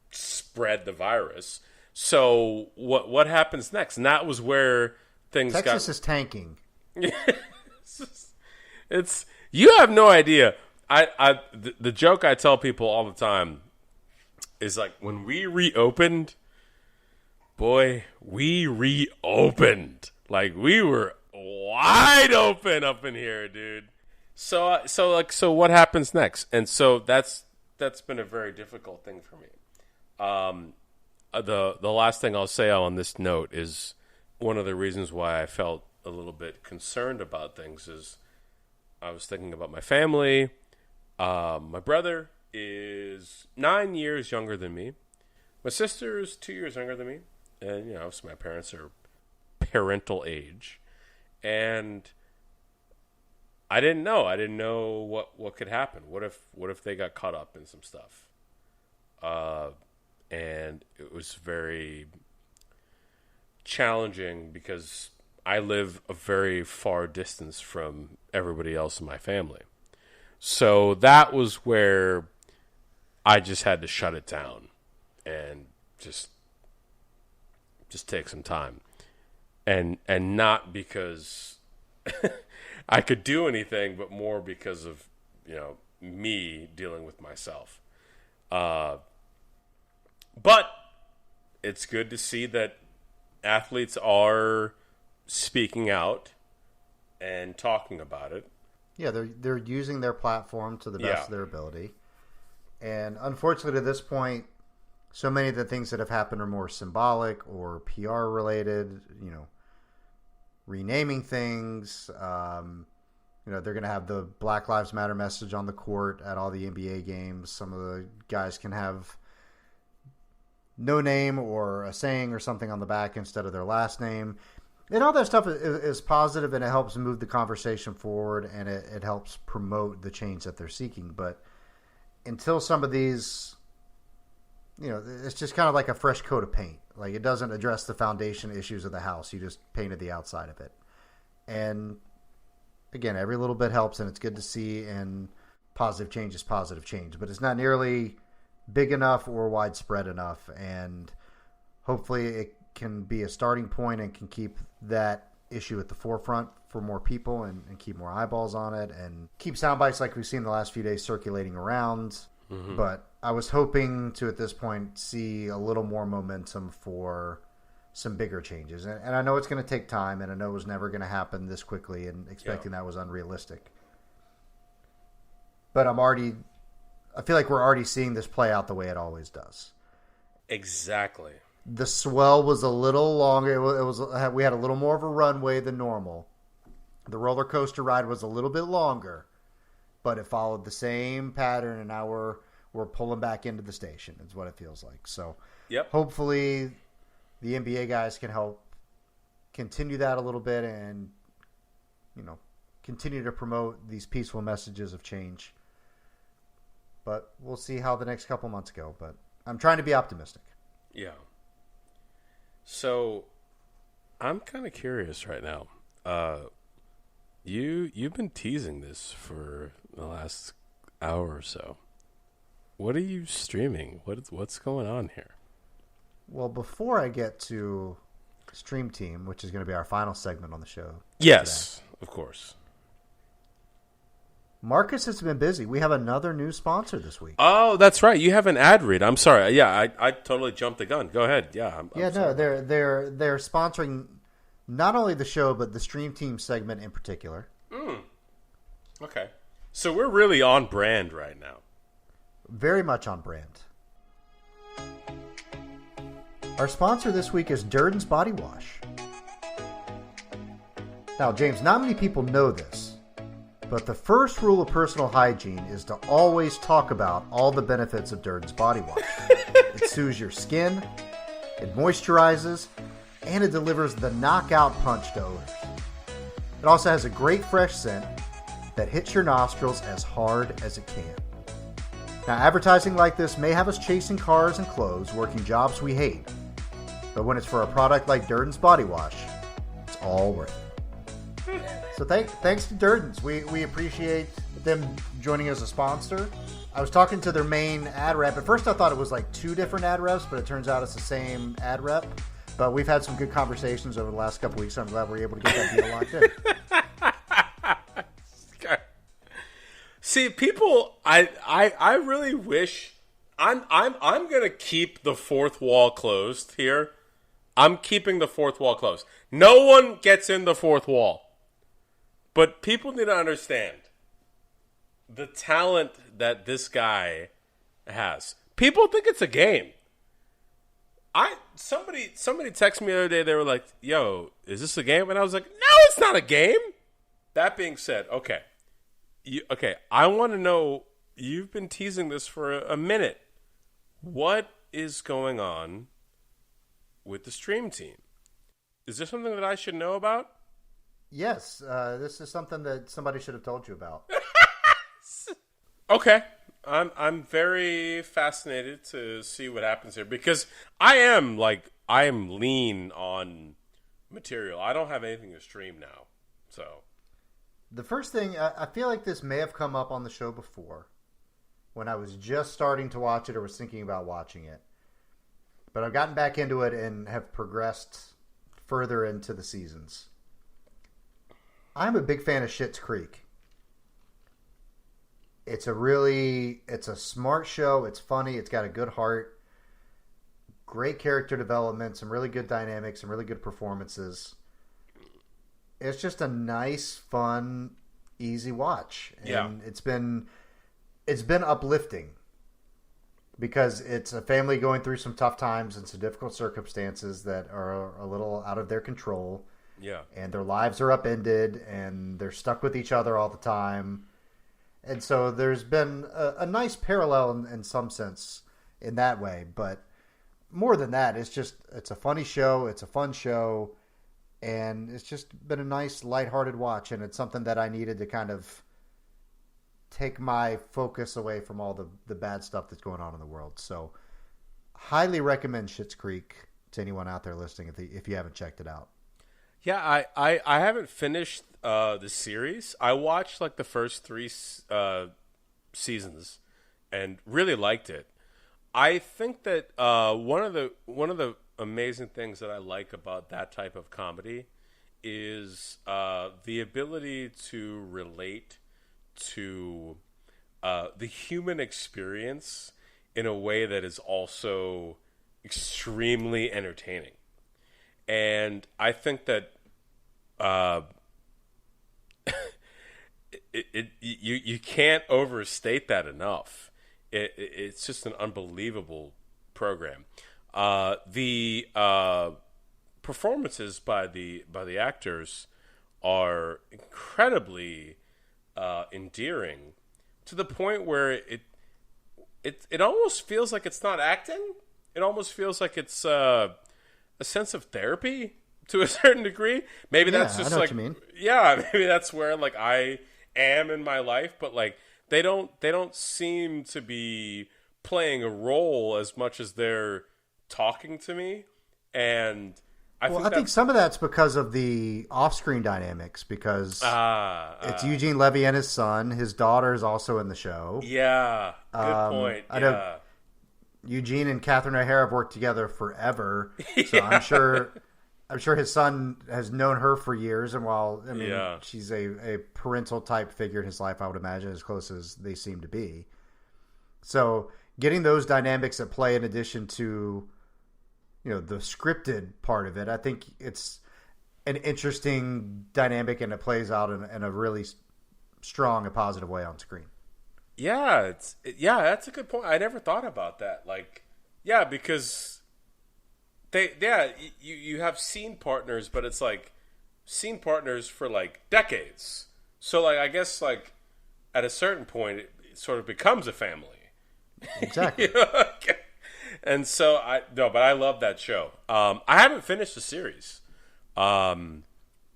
spread the virus. So what happens next? And that was where Texas is tanking. It's you have no idea. The joke I tell people all the time is like when we reopened, boy, we reopened. Like we were wide open up in here, dude. So what happens next? And so that's been a very difficult thing for me. The last thing I'll say on this note is one of the reasons why I felt a little bit concerned about things is I was thinking about my family. My brother is 9 years younger than me. My sister is 2 years younger than me. And, so my parents are parental age. And I didn't know. I didn't know what could happen. What if they got caught up in some stuff? And it was very challenging because I live a very far distance from everybody else in my family. So that was where I just had to shut it down and just take some time. And not because I could do anything, but more because of, me dealing with myself. But it's good to see that athletes are speaking out and talking about it. Yeah, they're using their platform to the best of their ability. And unfortunately, to this point, so many of the things that have happened are more symbolic or PR related, renaming things. They're going to have the Black Lives Matter message on the court at all the NBA games. Some of the guys can have no name or a saying or something on the back instead of their last name. And all that stuff is positive, and it helps move the conversation forward, and it helps promote the change that they're seeking. But until some of these, it's just kind of like a fresh coat of paint. Like, it doesn't address the foundation issues of the house. You just painted the outside of it. And again, every little bit helps, and it's good to see, and positive change is positive change. But it's not nearly big enough or widespread enough, and hopefully it can be a starting point and can keep that issue at the forefront for more people and keep more eyeballs on it and keep sound bites like we've seen the last few days circulating around. Mm-hmm. But I was hoping to, at this point, see a little more momentum for some bigger changes. And I know it's going to take time, and I know it was never going to happen this quickly, and expecting that was unrealistic. But I feel like we're already seeing this play out the way it always does. Exactly. The swell was a little longer. We had a little more of a runway than normal. The roller coaster ride was a little bit longer, but it followed the same pattern, and now we're pulling back into the station. Is what it feels like. So, hopefully, the NBA guys can help continue that a little bit, and continue to promote these peaceful messages of change. But we'll see how the next couple months go. But I'm trying to be optimistic. Yeah. So, I'm kind of curious right now. You've been teasing this for the last hour or so. What are you streaming? What's going on here? Well, before I get to Stream Team, which is going to be our final segment on the show. Yes, today, of course. Marcus has been busy. We have another new sponsor this week. Oh, that's right. You have an ad read. I'm sorry. Yeah, I totally jumped the gun. Go ahead. Yeah. I'm sorry. They're sponsoring not only the show but the Stream Team segment in particular. Okay. So we're really on brand right now. Very much on brand. Our sponsor this week is Durden's Body Wash. Now, James, not many people know this, But the first rule of personal hygiene is to always talk about all the benefits of Durden's body wash. It soothes your skin, it moisturizes, and it delivers the knockout punch to odors. It also has a great fresh scent that hits your nostrils as hard as it can. Now, advertising like this may have us chasing cars and clothes, working jobs we hate. But when it's for a product like Durden's body wash, it's all worth it. So thanks to Durden's. We appreciate them joining as a sponsor. I was talking to their main ad rep. At first I thought it was like two different ad reps, but it turns out it's the same ad rep. But we've had some good conversations over the last couple weeks, so I'm glad we're able to get that deal locked in. See, people, I really wish I'm gonna keep the fourth wall closed here. I'm keeping the fourth wall closed. No one gets in the fourth wall. But people need to understand the talent that this guy has. People think it's a game. Somebody texted me the other day, they were like, yo, is this a game? And I was like, no, it's not a game. That being said, okay. I want to know, you've been teasing this for a minute. What is going on with the stream team? Is there something that I should know about? Yes, this is something that somebody should have told you about. Okay. I'm very fascinated to see what happens here because I am lean on material. I don't have anything to stream now. So the first thing, I feel like this may have come up on the show before when I was just starting to watch it or was thinking about watching it. But I've gotten back into it and have progressed further into the seasons. I'm a big fan of Schitt's Creek. It's a smart show. It's funny. It's got a good heart. Great character development. Some really good dynamics. Some really good performances. It's just a nice, fun, easy watch. And yeah. It's been uplifting because it's a family going through some tough times and some difficult circumstances that are a little out of their control. Yeah. And their lives are upended and they're stuck with each other all the time. And so there's been a nice parallel in some sense in that way. But more than that, it's a funny show. It's a fun show. And it's just been a nice, lighthearted watch. And it's something that I needed to kind of take my focus away from all the bad stuff that's going on in the world. So highly recommend Schitt's Creek to anyone out there listening if you haven't checked it out. Yeah, I haven't finished the series. I watched like the first three seasons and really liked it. I think that one of the amazing things that I like about that type of comedy is the ability to relate to the human experience in a way that is also extremely entertaining. And I think that you can't overstate that enough. It's just an unbelievable program. The performances by the actors are incredibly endearing to the point where it almost feels like it's not acting. It almost feels like it's a sense of therapy to a certain degree. Maybe that's just I know like, what you mean. Yeah, maybe that's where like I am in my life, but like they don't seem to be playing a role as much as they're talking to me. And I think some of that's because of the off-screen dynamics because it's Eugene Levy and his son. His daughter is also in the show. Yeah, good point. I know Eugene and Catherine O'Hara have worked together forever, so Yeah. I'm sure his son has known her for years. And while Yeah. she's a parental type figure in his life, I would imagine as close as they seem to be. So getting those dynamics at play in addition to the scripted part of it, I think it's an interesting dynamic and it plays out in a really strong and positive way on screen. Yeah, that's a good point. I never thought about that. Like, yeah, because you have scene partners, but it's like scene partners for like decades. So, like, I guess, like, at a certain point, it sort of becomes a family. Exactly. You know? Okay. And so, but I love that show. I haven't finished the series. I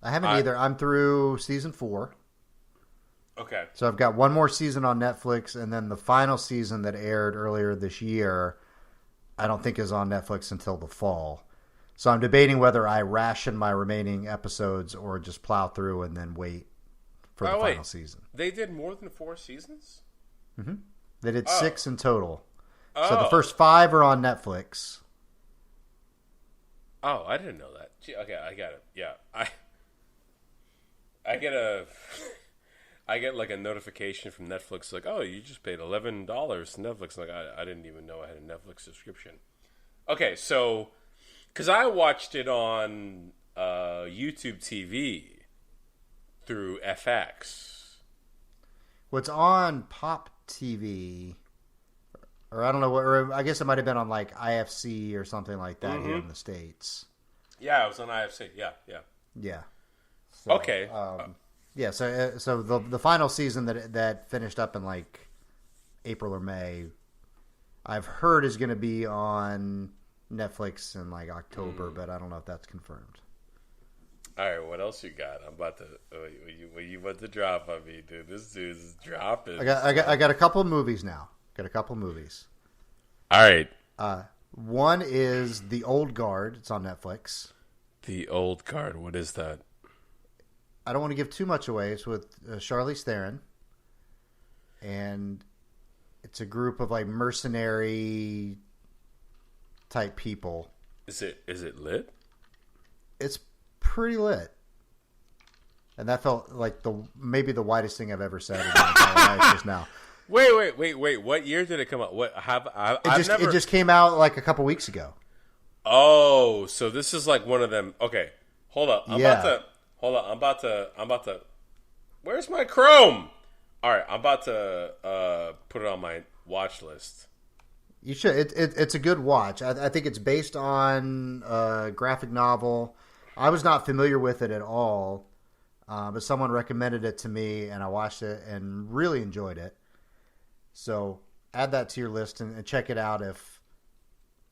haven't either. I'm through season 4. Okay. So I've got one more season on Netflix, and then the final season that aired earlier this year, I don't think is on Netflix until the fall. So I'm debating whether I ration my remaining episodes or just plow through and then wait for the final season. They did more than 4 seasons? Mm-hmm. They did 6 in total. Oh. So the first 5 are on Netflix. Oh, I didn't know that. Gee, okay, I got it. Yeah, I get like a notification from Netflix, like, oh, you just paid $11 to Netflix. Like, I didn't even know I had a Netflix subscription. Okay, so because I watched it on YouTube TV through FX. Well, it's on Pop TV. Or I don't know, or I guess it might have been on like IFC or something like that here in the States. Yeah, it was on IFC. Yeah. Yeah. So, okay. Yeah. So the final season that finished up in like April or May, I've heard is going to be on Netflix in like October, but I don't know if that's confirmed. All right, what else you got? I'm about to. What you about to drop on me, dude? This dude's dropping. I got a couple of movies now. All right. One is The Old Guard. It's on Netflix. The Old Guard. What is that? I don't want to give too much away. It's with Charlize Theron, and it's a group of like mercenary type people. Is it lit? It's pretty lit, and that felt like maybe the widest thing I've ever said in my entire life just now. Wait! What year did it come out? It just came out like a couple weeks ago. Oh, so this is like one of them. Okay, hold up. I'm about to. Where's my Chrome? All right, I'm about to put it on my watch list. You should. It's a good watch. I think it's based on a graphic novel. I was not familiar with it at all, but someone recommended it to me, and I watched it and really enjoyed it. So add that to your list and check it out if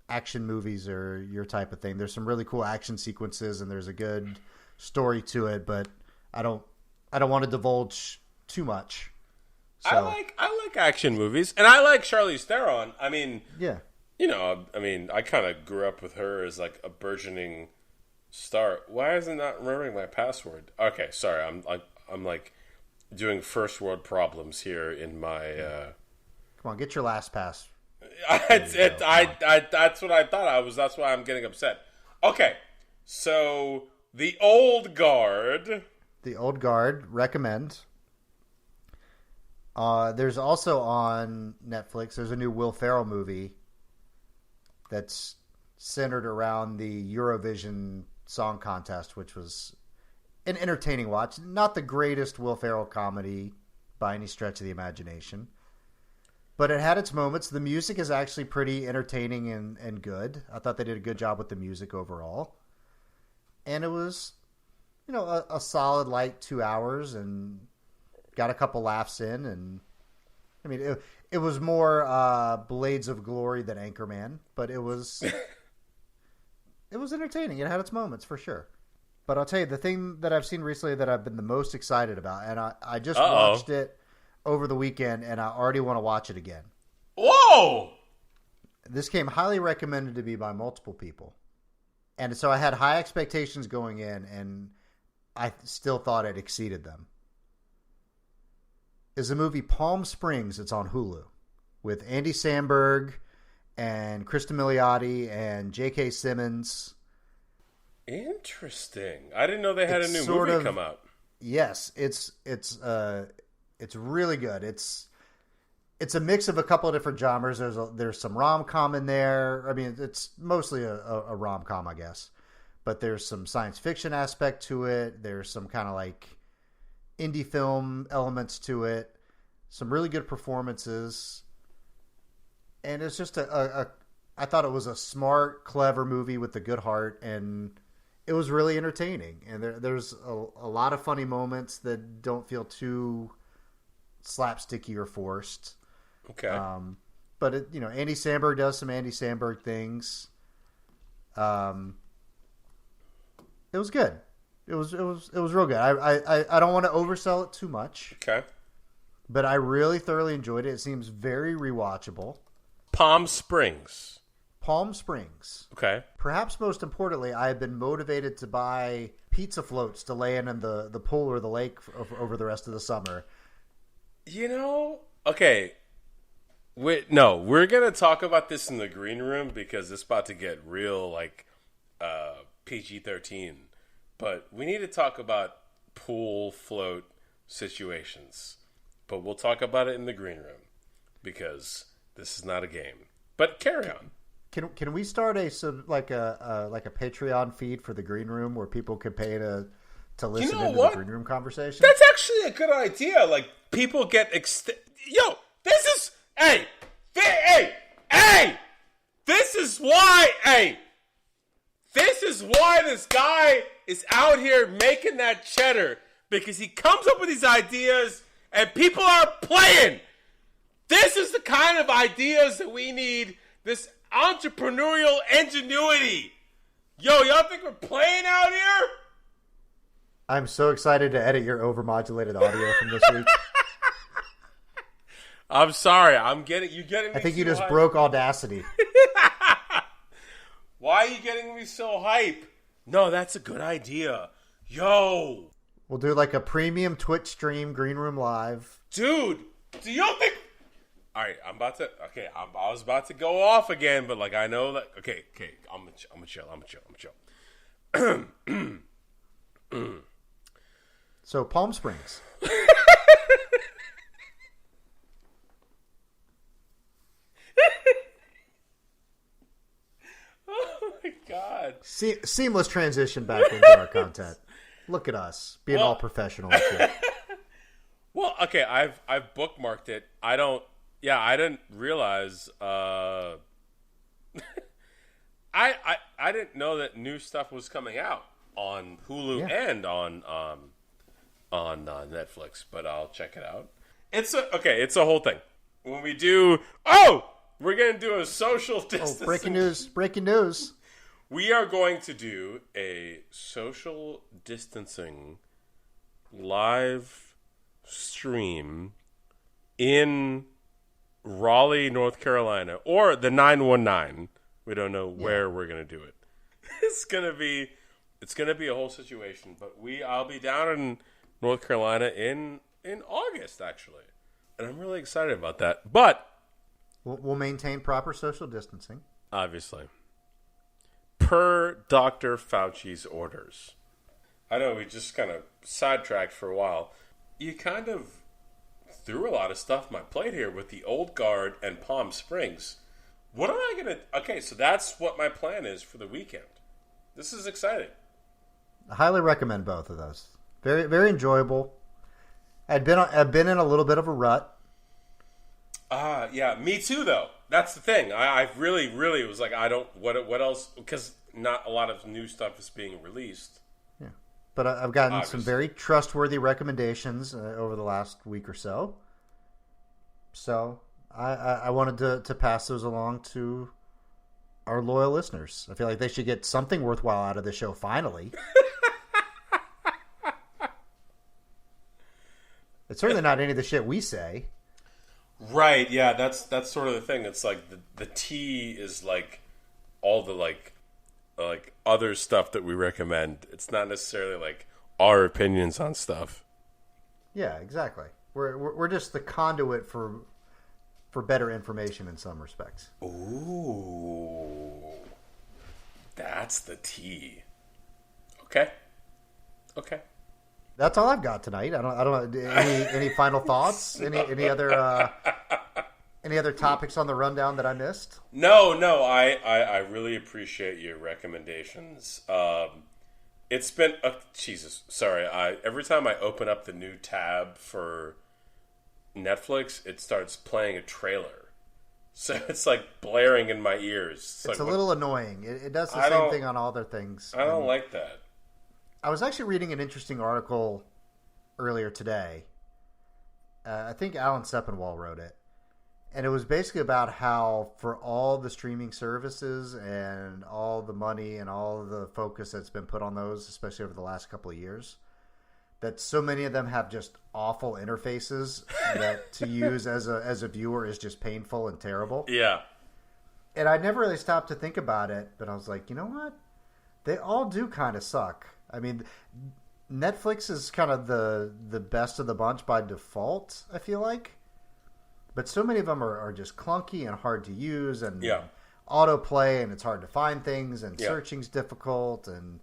action movies are your type of thing. There's some really cool action sequences and there's a good story to it, but I don't want to divulge too much. So, I like action movies, and I like Charlize Theron. I mean, yeah, I kind of grew up with her as like a burgeoning star. Why is it not remembering my password? Okay, sorry, I'm like doing first world problems here in my. Come on, get your last pass. That's what I thought. That's why I'm getting upset. Okay, so The Old Guard. The Old Guard, recommend. There's also on Netflix, there's a new Will Ferrell movie that's centered around the Eurovision Song Contest, which was an entertaining watch. Not the greatest Will Ferrell comedy by any stretch of the imagination, but it had its moments. The music is actually pretty entertaining and good. I thought they did a good job with the music overall. And it was, a solid light 2 hours and got a couple laughs in. And I mean, it was more Blades of Glory than Anchorman, but it was it was entertaining. It had its moments for sure. But I'll tell you, the thing that I've seen recently that I've been the most excited about, and I just watched it over the weekend, and I already want to watch it again. Whoa! This came highly recommended to me by multiple people. And so I had high expectations going in, and I still thought it exceeded them. Is the movie Palm Springs. It's on Hulu with Andy Samberg and Kristen Milioti and J.K. Simmons. Interesting. I didn't know they had a new movie come out. Yes, it's really good. It's a mix of a couple of different genres. There's some rom-com in there. I mean, it's mostly a rom-com, I guess. But there's some science fiction aspect to it. There's some kind of like indie film elements to it. Some really good performances. And it's just I thought it was a smart, clever movie with a good heart, and it was really entertaining, and there's a lot of funny moments that don't feel too slapsticky or forced. Okay. But Andy Samberg does some Andy Samberg things. It was good. It was real good. I don't want to oversell it too much. Okay. But I really thoroughly enjoyed it. It seems very rewatchable. Palm Springs. Okay. Perhaps most importantly, I have been motivated to buy pizza floats to lay in the pool or the lake over the rest of the summer. Okay. We're going to talk about this in the green room because it's about to get real, PG-13. But we need to talk about pool float situations. But we'll talk about it in the green room because this is not a game. But carry on. Can we start a Patreon feed for the green room where people could pay to listen to the green room conversation? That's actually a good idea. Like people get this is this is why this guy is out here making that cheddar, because he comes up with these ideas and people are playing. This is the kind of ideas that we need. This entrepreneurial ingenuity. Y'all think we're playing out here? I'm so excited to edit your overmodulated audio from this week. I'm sorry. You getting me I think you so just hype. broke Audacity. Why are you getting me so hype? No, that's a good idea. Yo. We'll do like a premium Twitch stream, Green Room Live. Dude, do you think... All right, I was about to go off again, but I know that... Okay, I'm gonna chill. So, Palm Springs. Oh my God. Seamless transition back into our content. Look at us, being all professional and shit. Well, okay, I've bookmarked it. I didn't realize. I didn't know that new stuff was coming out on Hulu and on Netflix, but I'll check it out. It's a whole thing. When we do, we're gonna do a social distancing. Breaking news. We are going to do a social distancing live stream in Raleigh, North Carolina, or the 919. We don't know where we're going to do it. It's going to be a whole situation, but I'll be down in North Carolina in August actually. And I'm really excited about that. But we'll maintain proper social distancing. Obviously. Per Dr. Fauci's orders. I know we just kind of sidetracked for a while. You kind of threw a lot of stuff on my plate here with the Old Guard and Palm Springs. What am I going to... Okay, so that's what my plan is for the weekend. This is exciting. I highly recommend both of those. Very, very enjoyable. I've been in a little bit of a rut. Yeah, me too, though. That's the thing. I really was like, I don't... What else? Because not a lot of new stuff is being released. Yeah. But I've gotten some very trustworthy recommendations over the last week or so. So I wanted to pass those along to our loyal listeners. I feel like they should get something worthwhile out of the show finally. It's certainly not any of the shit we say. Right, yeah, that's sort of the thing. It's like the tea is like all the like other stuff that we recommend. It's not necessarily like our opinions on stuff. Yeah, exactly. We're just the conduit for better information in some respects. Ooh, that's the tea. Okay. That's all I've got tonight. I don't know. Any final thoughts? Any other topics on the rundown that I missed? No. I really appreciate your recommendations. It's been Jesus. Sorry. Every time I open up the new tab for Netflix, it starts playing a trailer. So it's like blaring in my ears. It's like, a little annoying. It does the same thing on all their things. I don't like that. I was actually reading an interesting article earlier today. I think Alan Sepinwall wrote it. And it was basically about how for all the streaming services and all the money and all the focus that's been put on those, especially over the last couple of years, that so many of them have just awful interfaces that to use as a viewer is just painful and terrible. Yeah. And I never really stopped to think about it, but I was like, you know what? They all do kind of suck. I mean, Netflix is kind of the best of the bunch by default, I feel like. But so many of them are just clunky and hard to use and autoplay, and it's hard to find things, and searching's difficult, and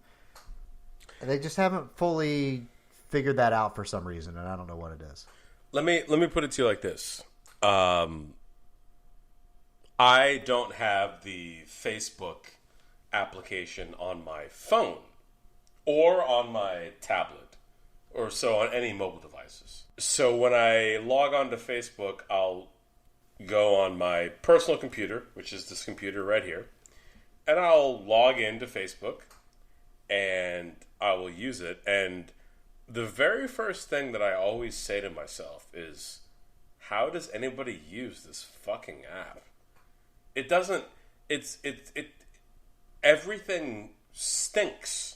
they just haven't fully figured that out for some reason, and I don't know what it is. Let me put it to you like this. I don't have the Facebook application on my phone or on my tablet or so on any mobile devices. So when I log on to Facebook, I'll go on my personal computer, which is this computer right here, and I'll log into Facebook and I will use it. And the very first thing that I always say to myself is, how does anybody use this fucking app? It doesn't, everything stinks.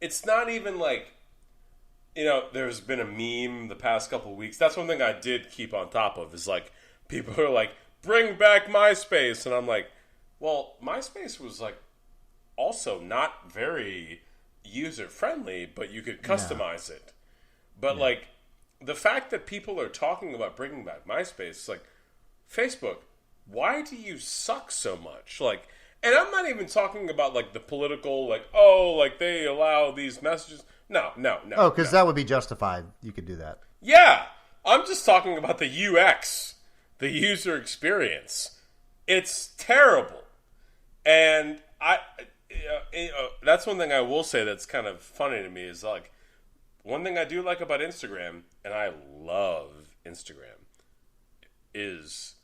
It's not even like, there's been a meme the past couple of weeks. That's one thing I did keep on top of is like, people are like, bring back MySpace. And I'm like, well, MySpace was like also not very user friendly, but you could customize it. But like the fact that people are talking about bringing back MySpace, like Facebook, why do you suck so much? Like, and I'm not even talking about like the political, like, oh, like they allow these messages. No. Oh, because that would be justified. You could do that. Yeah. I'm just talking about the UX, the user experience. It's terrible. And that's one thing I will say that's kind of funny to me is like, one thing I do like about Instagram, and I love Instagram, is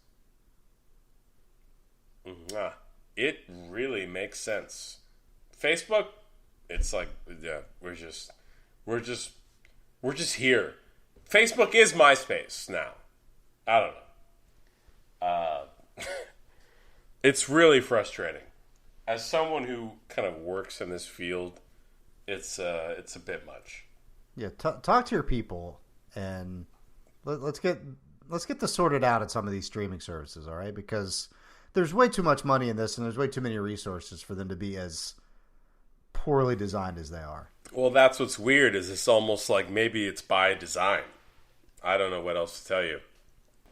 it really makes sense. Facebook, it's like, we're just here. Facebook is MySpace now. I don't know. It's really frustrating. As someone who kind of works in this field, it's a bit much. Yeah, talk to your people, and let's get this sorted out at some of these streaming services, all right? Because there's way too much money in this, and there's way too many resources for them to be as poorly designed as they are. Well, that's what's weird, is it's almost like maybe it's by design. I don't know what else to tell you.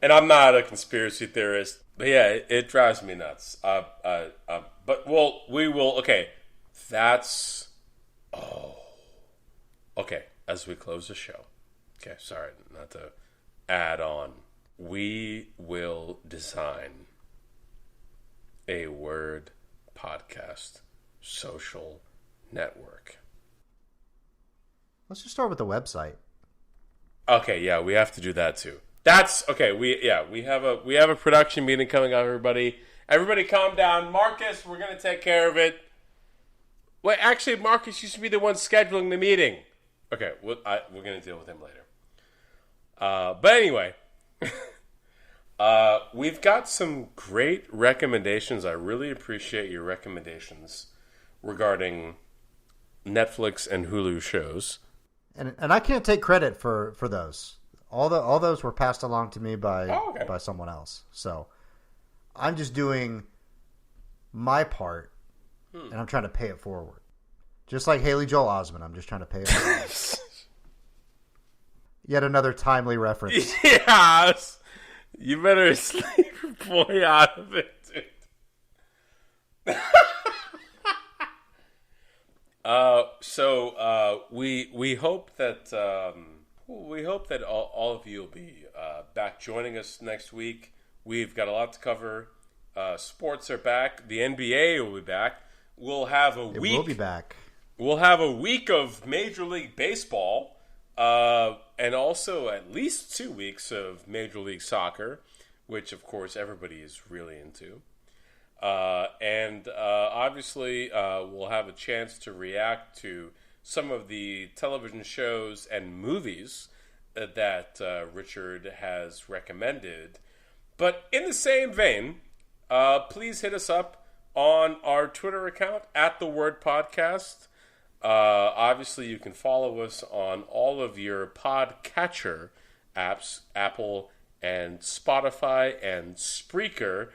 And I'm not a conspiracy theorist, but yeah, it drives me nuts. But we will. Okay, that's. Oh, okay. As we close the show, okay. Sorry, not to add on. We will design a word podcast social network. Let's just start with the website. Okay, yeah, we have to do that too. That's okay. We have a production meeting coming up. Everybody, calm down. Marcus, we're gonna take care of it. Wait, actually, Marcus, you should be the one scheduling the meeting. Okay, we're gonna deal with him later. But anyway, we've got some great recommendations. I really appreciate your recommendations regarding Netflix and Hulu shows. And I can't take credit for those. All those were passed along to me by someone else. So I'm just doing my part, and I'm trying to pay it forward. Just like Haley Joel Osment, I'm just trying to pay it forward. Yet another timely reference. Yes! You better sleep your boy out of it, dude. We hope that all of you will be back joining us next week. We've got a lot to cover. Sports are back. The NBA will be back. We'll have a week. It will be back. We'll have a week of Major League Baseball, and also at least 2 weeks of Major League Soccer. which of course everybody is really into. And obviously, we'll have a chance to react to some of the television shows and movies that Richard has recommended. But in the same vein, please hit us up on our Twitter account at The Word Podcast. Obviously, you can follow us on all of your podcatcher apps, Apple and Spotify and Spreaker.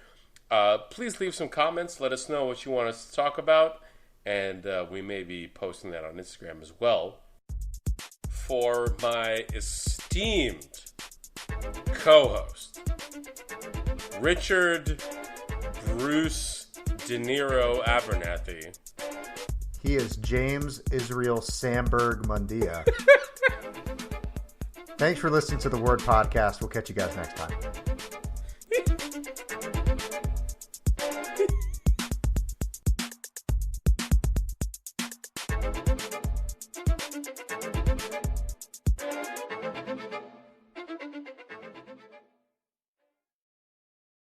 Please leave some comments. Let us know what you want us to talk about. And we may be posting that on Instagram as well. For my esteemed co-host, Richard Bruce De Niro Abernathy. He is James Israel Sandberg Mundia. Thanks for listening to The Word Podcast. We'll catch you guys next time.